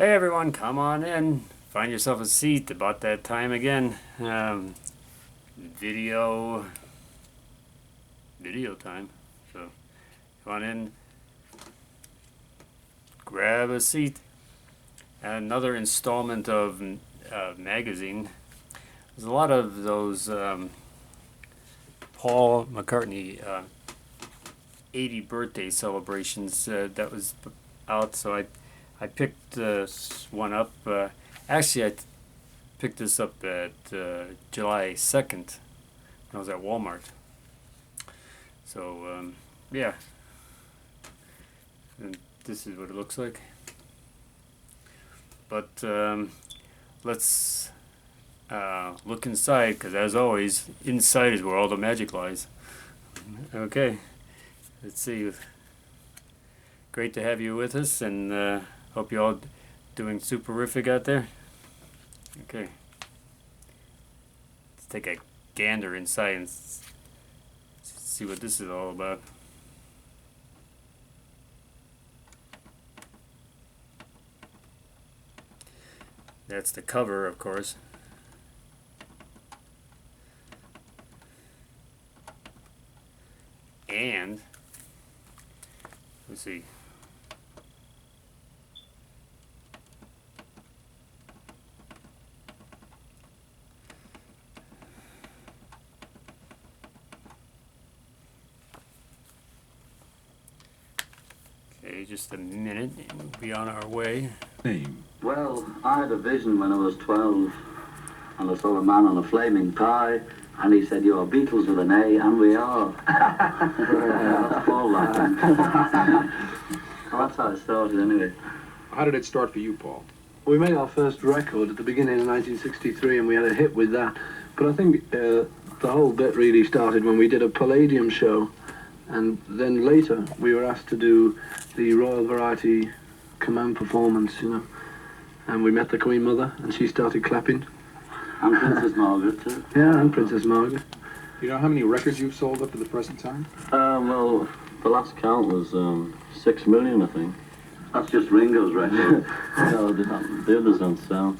Hey everyone, come on in. Find yourself a seat. About that time again. Video time. So come on in. Grab a seat. Another installment of magazine. There's a lot of those Paul McCartney 80 birthday celebrations that was out. So I picked this one up. Actually, I picked this up at July 2nd when I was at Walmart. So, yeah. And this is what it looks like. But let's look inside, because as always, inside is where all the magic lies. Okay, let's see. Great to have you with us, and hope you're all doing superific out there. Okay. Let's take a gander inside and see what this is all about. That's the cover, of course. And let's see. Okay, just a minute and we'll be on our way. Well, I had a vision when I was 12, and I saw a man on a flaming pie, and he said, "You're Beatles with an A," and we are. That's Paul laughing. Well, that's how it started anyway. How did it start for you, Paul? We made our first record at the beginning of 1963, and we had a hit with that. But I think the whole bit really started when we did a Palladium show, and then later we were asked to do the Royal Variety Command performance, you know. And we met the Queen Mother, and she started clapping. And Princess Margaret, too. Yeah, and Princess Margaret. You know how many records you've sold up to the present time? Well, the last count was 6 million, I think. That's just Ringo's record. No, the others don't sell.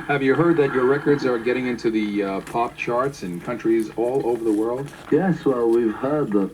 Have you heard that your records are getting into the pop charts in countries all over the world? Yes, well, we've heard that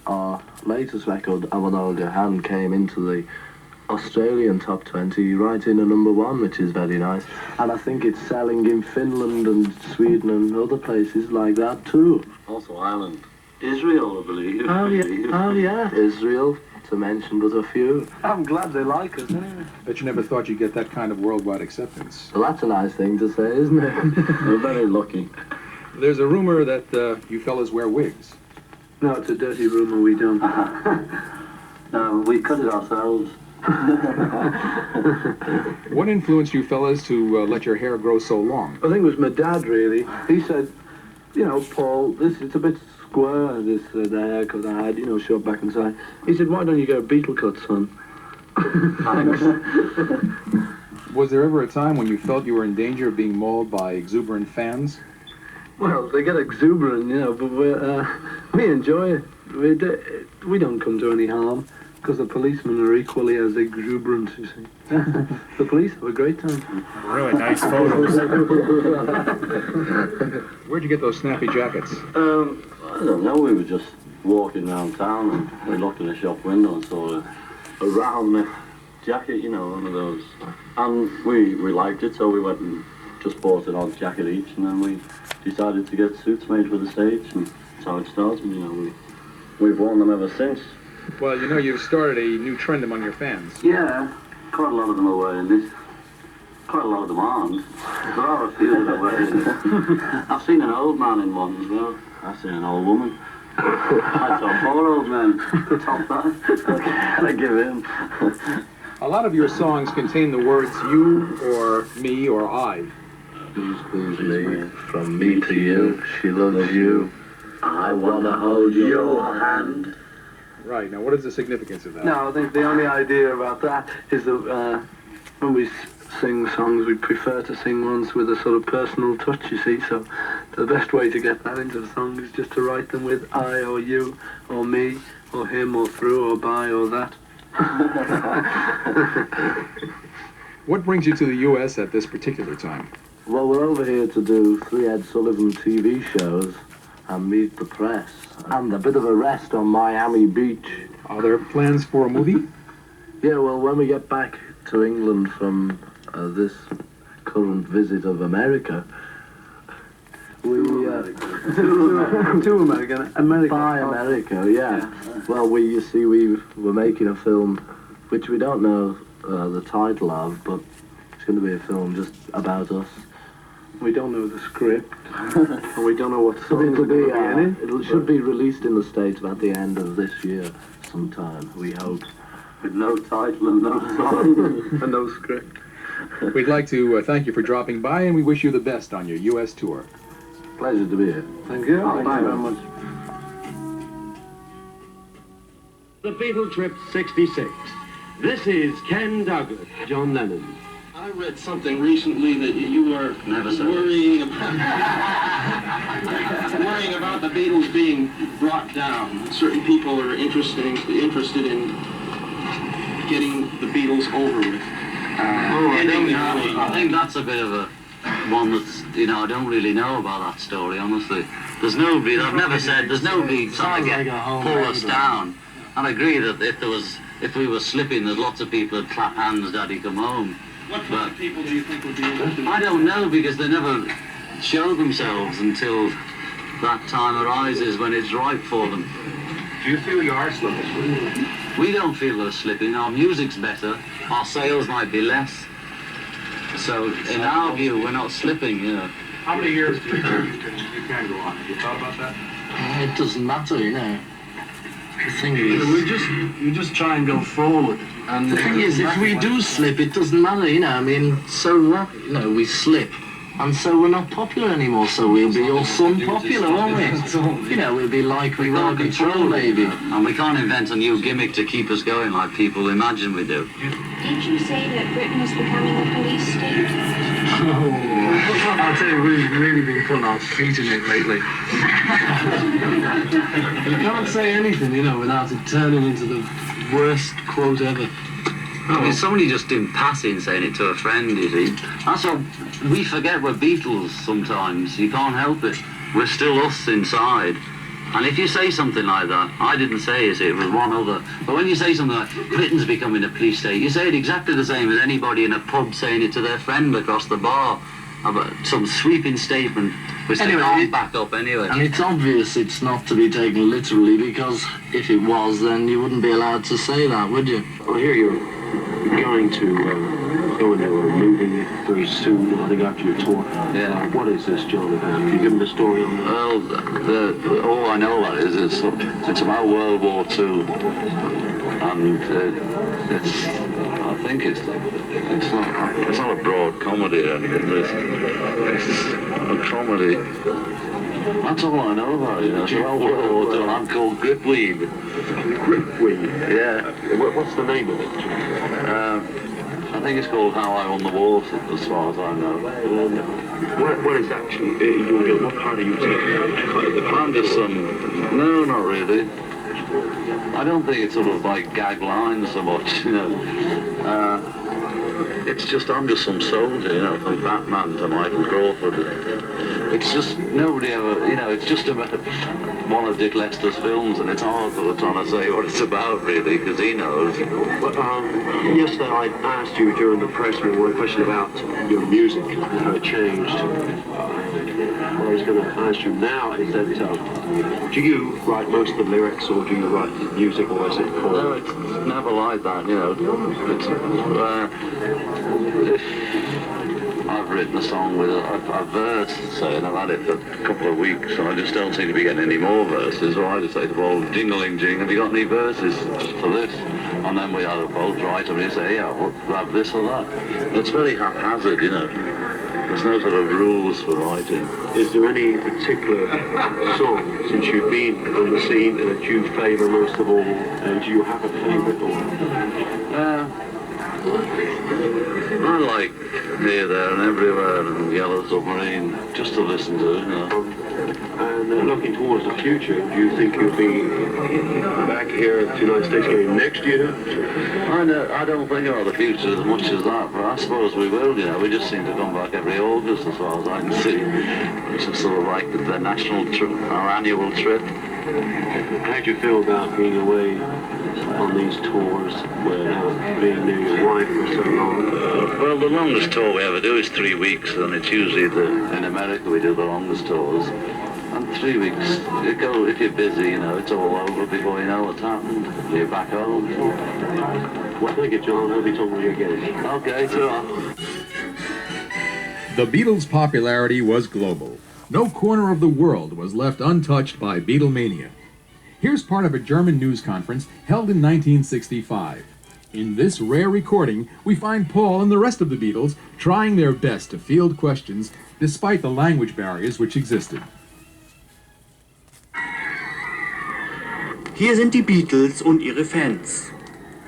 our latest record, I Wanna Hold Your Hand, came into the Australian top 20 right in a #1, which is very nice. And I think it's selling in Finland and Sweden and other places like that too. Also Ireland. Israel, I believe. Oh yeah, Israel, to mention but a few. I'm glad they like us, anyway. Bet you never thought you'd get that kind of worldwide acceptance. Well, that's a nice thing to say, isn't it? We're very lucky. There's a rumor that you fellas wear wigs. No, it's a dirty rumour, we don't. No, we cut it ourselves. What influenced you fellas to let your hair grow so long? I think it was my dad, really. He said, you know, Paul, it's a bit square, the haircut I had, you know, short back and side. He said, why don't you get a Beatle cut, son? Thanks. Was there ever a time when you felt you were in danger of being mauled by exuberant fans? Well, they get exuberant, you know, but we enjoy it. We don't come to any harm, because the policemen are equally as exuberant, you see. The police have a great time. Really nice photos. Where'd you get those snappy jackets? I don't know, we were just walking around town and we looked in a shop window and saw a round neck jacket, you know, one of those. And we liked it, so we went and just bought an odd jacket each, and then we decided to get suits made for the stage, and that's how it started, you know. We've worn them ever since. Well, you know, you've started a new trend among your fans. Yeah, quite a lot of them are wearing this. Quite a lot of them aren't. There are a few that are wearing it. I've seen an old man in one as well. I've seen an old woman. I saw 4 old men to top that. I give in. A lot of your songs contain the words you or me or I. Who's me? From me to you, she loves you. I wanna hold your hand. Right, now what is the significance of that? No, I think the only idea about that is that when we sing songs, we prefer to sing ones with a sort of personal touch, you see, so the best way to get that into the song is just to write them with I or you or me or him or through or by or that. What brings you to the U.S. at this particular time? Well, we're over here to do 3 Ed Sullivan TV shows and meet the press. And a bit of a rest on Miami Beach. Are there plans for a movie? Yeah, well, when we get back to England from this current visit of America, we... to America. By America, yeah. Well, you see, we're making a film which we don't know the title of, but it's going to be a film just about us. We don't know the script, and we don't know what So songs it'll are going to be in it. it should be released in the States at the end of this year sometime, we hope. With no title and no song. And no script. We'd like to thank you for dropping by, and we wish you the best on your U.S. tour. Pleasure to be here. Thank you. Thank you very much. The Beatle Trip 66. This is Ken Douglas, John Lennon. I read something recently that you were worrying about the Beatles being brought down. Certain people are interested in getting the Beatles over with. I think that's a bit of a one that's, I don't really know about that story, honestly. There's nobody, I've never said, there's nobody trying to pull us down. And I agree that if we were slipping, there's lots of people who'd clap hands, Daddy, come home. What kind of people do you think would be interested? I don't know, because they never show themselves until that time arises when it's right for them. Do you feel you are slipping? We don't feel we're slipping. Our music's better. Our sales might be less. So, in our view, we're not slipping, How many years do you think you can go on? Have you thought about that? It doesn't matter, The thing is... You just try and go forward. And The thing is, if we do slip, it doesn't matter, so what? We slip. And so we're not popular anymore, so we'll be all unpopular, won't we? We'll be like we were control, maybe. And we can't invent a new gimmick to keep us going like people imagine we do. Did you say that Britain is becoming a police state? I'll tell you, we've really been putting our feet in it lately. You can't say anything, without it turning into the worst quote ever. I mean, somebody just in passing saying it to a friend, you see. That's what we forget we're Beatles sometimes. You can't help it. We're still us inside. And if you say something like that, I didn't say it, it was one other. But when you say something like, Britain's becoming a police state, you say it exactly the same as anybody in a pub saying it to their friend across the bar. About some sweeping statement, which they can't back up anyway. And it's obvious it's not to be taken literally, because if it was, then you wouldn't be allowed to say that, would you? Well, here you're going to go into a movie very soon, I think after your tour. Yeah. What is this, John? Can you give me the story on that? Well, all I know about it is it's about World War II, and I think it's not a broad comedy or anything. It's a comedy. That's all I know about it. It's about World War II. I'm called Gripweed. Gripweed? Yeah. What's the name of it? I think it's called How I Won the War, as far as I know. What is actually what part are you taking? I'm just no, not really. I don't think it's sort of like gag lines so much, It's just, I'm just some soldier, from Batman to Michael Crawford. It's just, nobody ever, it's just about one of Dick Lester's films, and it's hard sort of trying to say what it's about, really, because he knows. But, yesterday I asked you during the press meeting one question about your music and how it changed. What I was going to ask you now is that, do you write most of the lyrics, or do you write music, or is it called? No, it's never like that, It's, I've written a song with a verse, say, and I've had it for a couple of weeks, and I just don't seem to be getting any more verses, so I just say to well, jingling jing, have you got any verses for this? And then we either both write them and you say, yeah, we'll have this or that. It's very haphazard, There's no sort of rules for writing. Is there any particular song, since you've been on the scene, that you favour most of all, and do you have a favourite one? I like Here, There and Everywhere and Yellow Submarine, just to listen to, you know. And looking towards the future, do you think you'll be back here at the United States game next year? I don't think about the future as much as that, but I suppose we will, you know. We just seem to come back every August as far as I can see. It's just sort of like the national trip, our annual trip. How do you feel about being away on these tours where being near your wife for so long? Well, the longest tour we ever do is 3 weeks, and it's usually in America we do the longest tours. And 3 weeks, if you're busy, you know, it's all over before you know what's happened. You're back home. Well, thank you, John. Hope you told me again. Okay, so The Beatles' popularity was global. No corner of the world was left untouched by Beatlemania. Here's part of a German news conference held in 1965. In this rare recording, we find Paul and the rest of the Beatles trying their best to field questions despite the language barriers which existed. Hier sind die Beatles und ihre Fans.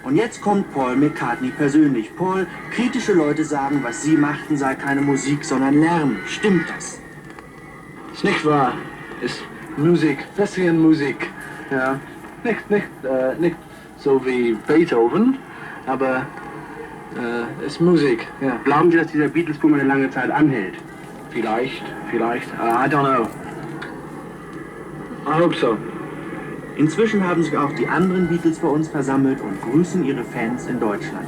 Und jetzt kommt Paul McCartney persönlich. Paul, kritische Leute sagen, was sie machten, sei keine Musik, sondern Lärm. Stimmt das? Ist nicht wahr. Ist Musik, bisschen Musik. Ja. Nicht so wie Beethoven, aber ist Musik. Ja. Glauben Sie, dass dieser Beatles-Boom eine lange Zeit anhält? Vielleicht. I don't know. I hope so. Inzwischen haben sich auch die anderen Beatles bei uns versammelt und grüßen ihre Fans in Deutschland.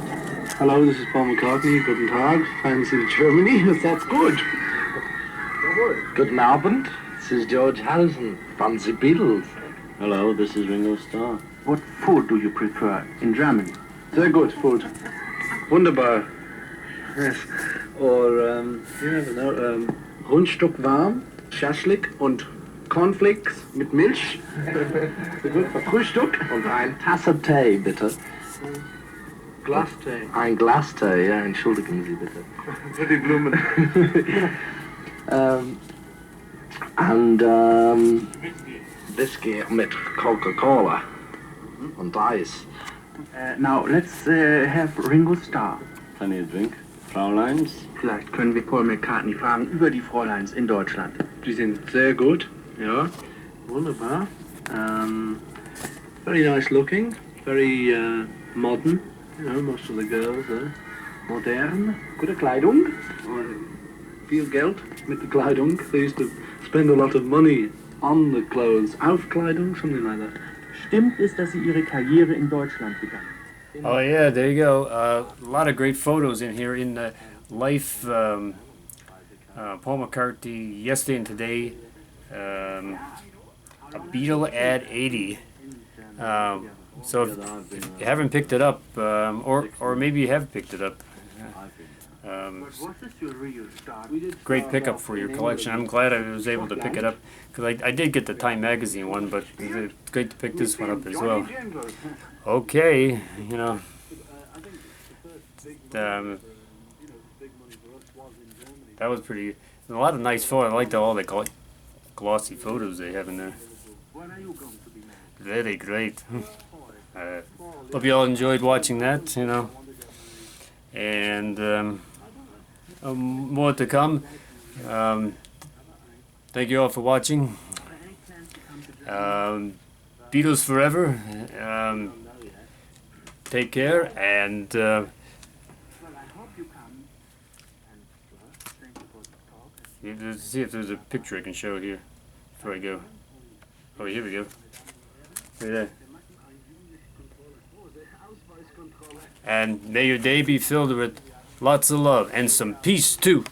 Hello, this is Paul McCartney. Guten Tag. Fans in Germany. That's good. Guten Abend. This is George Harrison. Fans the Beatles. Hello, this is Ringo Starr. What food do you prefer in Germany? Sehr gut, food. Wunderbar. Yes. Or, you never know, Rundstück warm, Schaschlik und Cornflakes mit Milch. Sehr gut. Frühstück und ein Tasse Tee, bitte. Glastee. Ein Glastee, ja, entschuldigen Sie bitte. Für die Blumen. Whisky mit Coca-Cola und Eis. Now, let's have Ringo Starr. Plenty of drink. Fräuleins. Vielleicht können wir Paul McCartney fragen über die Fräuleins in Deutschland. Die sind sehr gut, ja. Wunderbar. Very nice looking, very modern. You know, most of the girls are modern. Gute Kleidung. Viel Geld mit der Kleidung. They used to spend a lot of money on the clothes. Auf Kleidung, something like that. Stimmt es, dass sie ihre Karriere in Deutschland begann? Oh yeah, there you go. A lot of great photos in here in the life. Paul McCartney yesterday and today. A Beatle at 80. So if you haven't picked it up, or maybe you have picked it up. Great pickup for your collection. I'm glad I was able to pick it up because I did get the Time magazine one, but it's great to pick this one up as well. Okay, you know. That was pretty. A lot of nice photos. I liked all the glossy photos they have in there. Very great. Hope you all enjoyed watching that, you know. And more to come. Thank you all for watching. Beatles forever. Take care and let's see if there's a picture I can show here before I go. Oh, here we go. Right there. And may your day be filled with lots of love and some peace too.